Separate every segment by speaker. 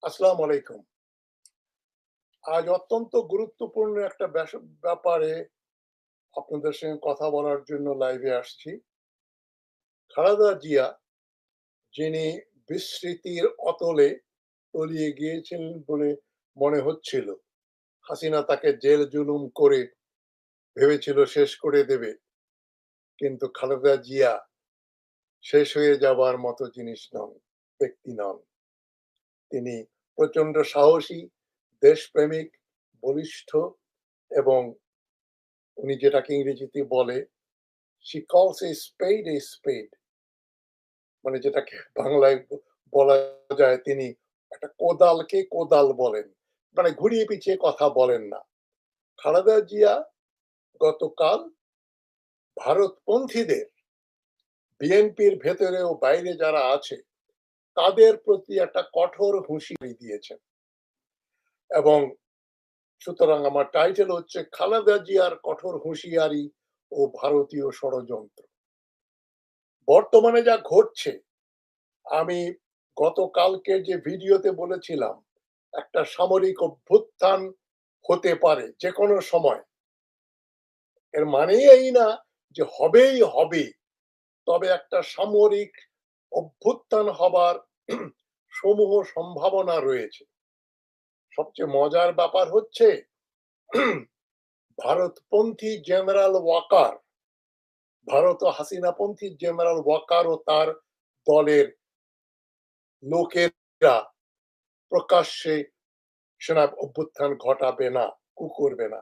Speaker 1: আসসালামু আলাইকুম। আজ অত্যন্ত গুরুত্বপূর্ণ একটা ব্যাপারে আপনাদের সঙ্গে কথা বলার জন্য লাইভে আসছি। খালেদা জিয়া, যিনি বিস্মৃতির অতলে তলিয়ে গিয়েছিলেন বলে মনে হচ্ছিল। হাসিনা তাকে জেল জুলুম করে ভেবেছিল শেষ করে দেবে। কিন্তু খালেদা জিয়া শেষ হয়ে যাবার মতো জিনিস নন, ব্যক্তি নন। তিনি প্রচন্ড সাহসী, দেশপ্রেমিক, বলিষ্ঠ এবং উনি যেটাকে ইংরেজিতে বলে she calls a spade, মানে যেটাকে বাংলায় বলা যায় তিনি একটা কোদালকে কোদাল বলেন, মানে ঘুরিয়ে পিছিয়ে কথা বলেন না। খালেদা জিয়া গতকাল ভারতপন্থীদের, বিএনপির ভেতরে ও বাইরে যারা আছে তাদের প্রতি একটা কঠোর হুঁশিয়ারি দিয়েছেন। এবং সুতরাং আমার টাইটেল হচ্ছে খালেদা জিয়ার কঠোর হুঁশিয়ারি ও ভারতীয় ষড়যন্ত্র। বর্তমানে যা ঘটছে, আমি গতকালকে যে ভিডিওতে বলেছিলাম একটা সামরিক অভ্যুত্থান হতে পারে যে কোনো সময়, এর মানেই এই না যে হবেই হবে, তবে একটা সামরিক অভ্যুত্থান হবার সমূহ সম্ভাবনা রয়েছে। সবচেয়ে মজার ব্যাপার হচ্ছে ভারতপন্থী জেনারেল ওয়াকার, ভারত ও হাসিনাপন্থী জেনারেল ওয়াকার ও তার দলের লোকেরা প্রকাশ্যে সেনা অভ্যুত্থান ঘটাবে না, করবে না।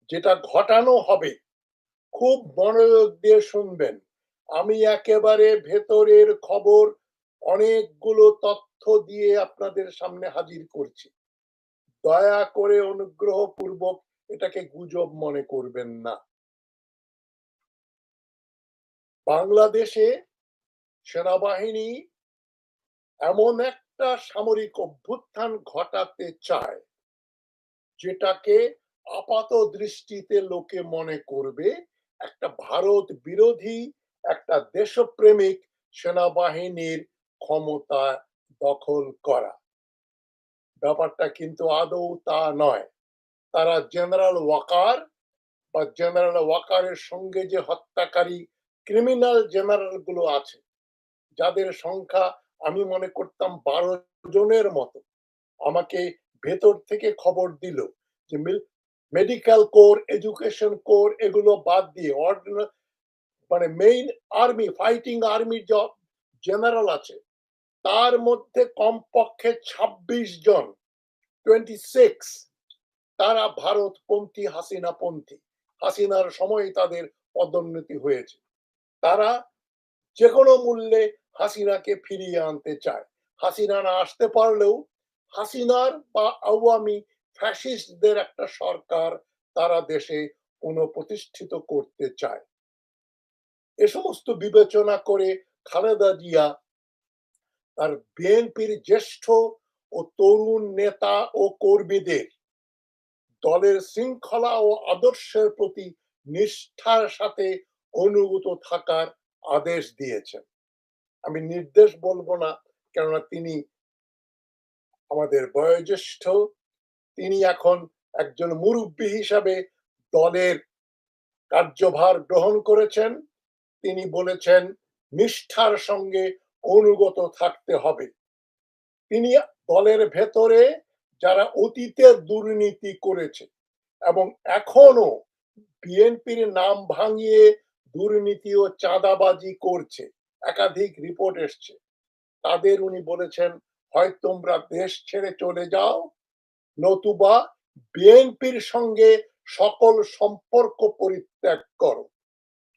Speaker 1: যেটা ঘটানো হবে, খুব মনোযোগ দিয়ে শুনবেন, আমি একেবারে ভেতরের খবর অনেকগুলো তথ্য দিয়ে আপনাদের সামনে হাজির করছি। দয়া করে অনুগ্রহ পূর্বক এটাকে গুজব মনে করবেন না। বাংলাদেশে সেনাবাহিনী এমন একটা সামরিক অভ্যুত্থান ঘটাতে চায় যেটাকে আপাত দৃষ্টিতে লোকে মনে করবে একটা ভারত বিরোধী, একটা দেশপ্রেমিক সেনাবাহিনীর ক্ষমতা দখল করা। ব্যাপারটা কিন্তু আদৌ তা নয়। তারা জেনারেল ওয়াকার বা জেনারেল ওয়াকারের সঙ্গে যে হত্যাকারী ক্রিমিনাল জেনারেল গুলো আছে, যাদের সংখ্যা আমি মনে করতাম 12 জনের মতো, আমাকে ভেতর থেকে খবর দিল যে মেডিকেল কোর, এডুকেশন কোর এগুলো বাদ দিয়ে মানে মেইন আর্মি, ফাইটিং আর্মির যে জেনারেল আছে তার মধ্যে কমপক্ষে 26 জন, 26, তারা ভারতপন্থী, হাসিনাপন্থী। হাসিনার সময় তাদের পদোন্নতি হয়েছে। তারা যে কোনো মূল্যে হাসিনাকে ফিরিয়ে আনতে চায়। হাসিনা না আসতে পারলেও হাসিনার বা আওয়ামী ফ্যাসিস্টদের একটা সরকার তারা দেশে পুনঃপ্রতিষ্ঠিত করতে চায়। এ সমস্ত বিবেচনা করে খালেদা জিয়া তার বিএনপির জ্যেষ্ঠ ও তরুণ নেতা ও কর্মীদের দলের শৃঙ্খলা ও আদর্শের প্রতি নিষ্ঠার সাথে অনুগত থাকার আদেশ দিয়েছেন। আমি নির্দেশ বলবো না, কেননা তিনি আমাদের বয়োজ্যেষ্ঠ, তিনি এখন একজন মুরব্বী হিসাবে দলের কার্যভার গ্রহণ করেছেন। তিনি বলেছেন নিষ্ঠার সঙ্গে অনুগত থাকতে হবে। তিনি দলের ভেতরে যারা অতীতে দুর্নীতি করেছে এবং এখনো বিএনপির নাম ভাঙিয়ে দুর্নীতি ও চাঁদাবাজি করছে, একাধিক রিপোর্ট এসছে, তাদের উনি বলেছেন হয় তোমরা দেশ ছেড়ে চলে যাও, নতুবা বিএনপির সঙ্গে সকল সম্পর্ক পরিত্যাগ করো।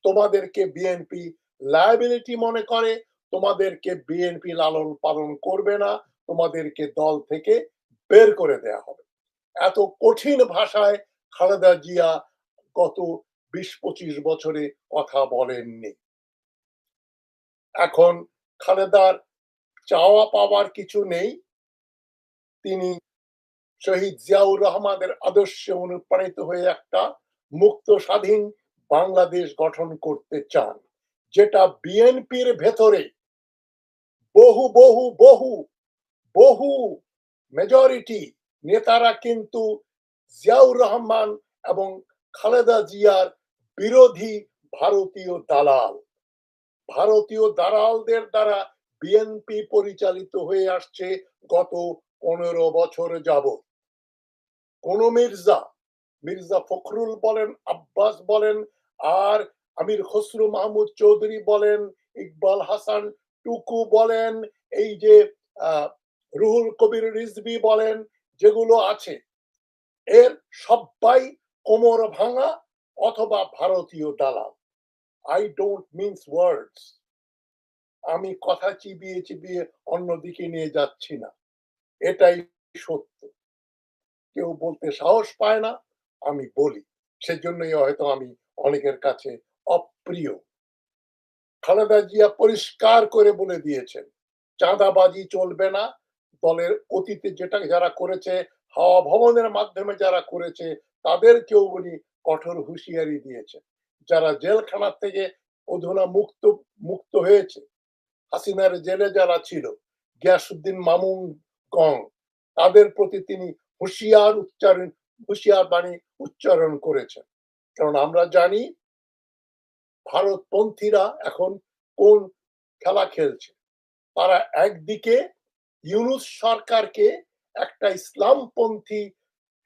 Speaker 1: তোমাদেরকে বিএনপি লায়াবিলিটি মনে করে, তোমাদেরকে বিএনপি লালন পালন করবে না, তোমাদেরকে দল থেকে বের করে দেয়া হবে। এত কঠিন ভাষায় খালেদা জিয়া গত 20-25 বছরে কথা বলেননি। এখন খালেদার চাওয়া পাওয়ার কিছু নেই। তিনি শহীদ জিয়াউর রহমানের আদর্শে অনুপ্রাণিত হয়ে একটা মুক্ত স্বাধীন বাংলাদেশ গঠন করতে চান, যেটা বিএনপির ভেতরে বহু বহু বহু বহু মেজরিটি নেতারা কিন্তু জিয়াউর রহমান এবং খালেদা জিয়ার বিরোধী ভারতীয় দালাল। ভারতীয় দালালদের দ্বারা বিএনপি পরিচালিত হয়ে আসছে গত 15 বছর যাবৎ। কোন মির্জা ফখরুল বলেন, আব্বাস বলেন, আর আমির খসরু মাহমুদ চৌধুরী বলেন, ইকবাল হাসান টুকু বলেন, এই যে আহ, রুহুল কবির রিজভী বলেন, যেগুলো আছে এর সবাই কোমর ভাঙা অথবা ভারতীয় দালাল। আই ডোন্ট মিনস ওয়ার্ডস। আমি কথা চিবিয়ে চিবিয়ে অন্যদিকে নিয়ে যাচ্ছি না, এটাই সত্য। কেউ বলতে সাহস পায় না, আমি বলি। সেজন্যই হয়তো আমি অনেকের কাছে অপ্রিয়। খালেদা জিয়া পরিষ্কার করে বলে দিয়েছেন, চাঁদাবাজি চলবে না। দলের অতীতে যেটা যারা করেছে, হাওয়া ভবনের মাধ্যমে যারা করেছে, তাদেরকেও উনি কঠোর হুঁশিয়ারি দিয়েছেন। যারা জেলখানা থেকে অধুনা মুক্ত মুক্ত হয়েছে, হাসিনার জেলে যারা ছিল, গিয়াসউদ্দিন মামুন গং, তাদের প্রতি তিনি হুঁশিয়ার বাণী উচ্চারণ করেছেন। কারণ আমরা জানি ভারতপন্থীরা এখন কোন খেলা খেলছে। তারা একদিকে ইউনূস সরকারকে একটা ইসলামপন্থী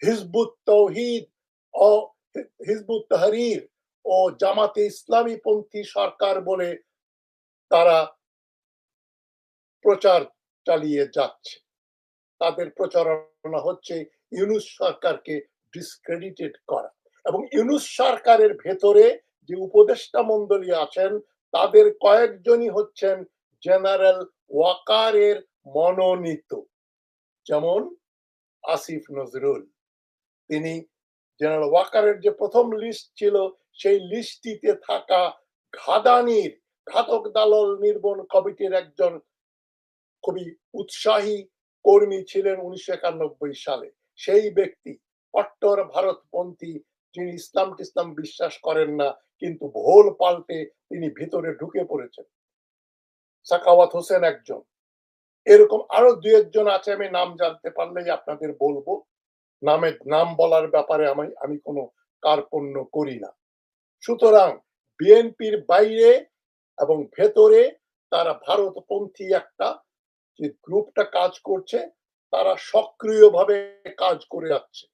Speaker 1: হিজবুত তৌহিদ ও হিজবুত তাহরীর ও জামাতে ইসলামী পন্থী সরকার বলে তারা প্রচার চালিয়ে যাচ্ছে। তাদের প্রচারণা হচ্ছে ইউনূস সরকারকে ডিসক্রেডিটেড করা। এবং ইউনূস সরকারের ভেতরে যে উপদেষ্টা মণ্ডলী আছেন, তাদের কয়েকজনই হচ্ছেন জেনারেল ওয়াকারের মনোনীত। যেমন আসিফ নজরুল, তিনি জেনারেল ওয়াকারের যে প্রথম লিস্ট ছিল, সেই লিস্টটিতে থাকা ঘাদানির ঘাতক দালাল নির্মূল কমিটির একজন খুবই উৎসাহী কর্মী ছিলেন 1991 সালে। সেই ব্যক্তি কট্টর ভারতপন্থী, যিনি ইসলাম টিসলাম বিশ্বাস করেন না, কিন্তু ভোল পাল্টে তিনি ভিতরে ঢুকে পড়েছেন। সাখাওয়াত হোসেন একজন। এরকম আরো দু একজন আছে, আমি নাম জানতে পারলেই আপনাদের বলবো। নাম বলার ব্যাপারে আমি কোনো কার্পণ্য করি না। সুতরাং বিএনপির বাইরে এবং ভেতরে তারা ভারতপন্থী একটা যে গ্রুপটা কাজ করছে, তারা সক্রিয়ভাবে কাজ করে যাচ্ছে।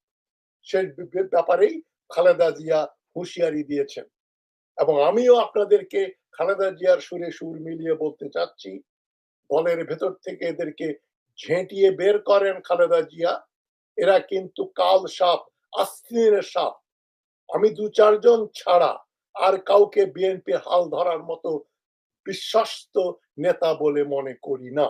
Speaker 1: সেই ব্যাপারেই খালেদা জিয়া হুঁশিয়ারি দিয়েছেন। এবং আমিও আপনাদেরকে খালেদা জিয়ার সুরে সুর মিলিয়ে বলতে চাচ্ছি, দলের ভেতর থেকে এদেরকে ঝেঁটিয়ে বের করেন খালেদা জিয়া। এরা কিন্তু কাল সাপ, আস্তিনের সাপ। আমি দু চারজন ছাড়া আর কাউকে বিএনপি হাল ধরার মতো বিশ্বস্ত নেতা বলে মনে করি না।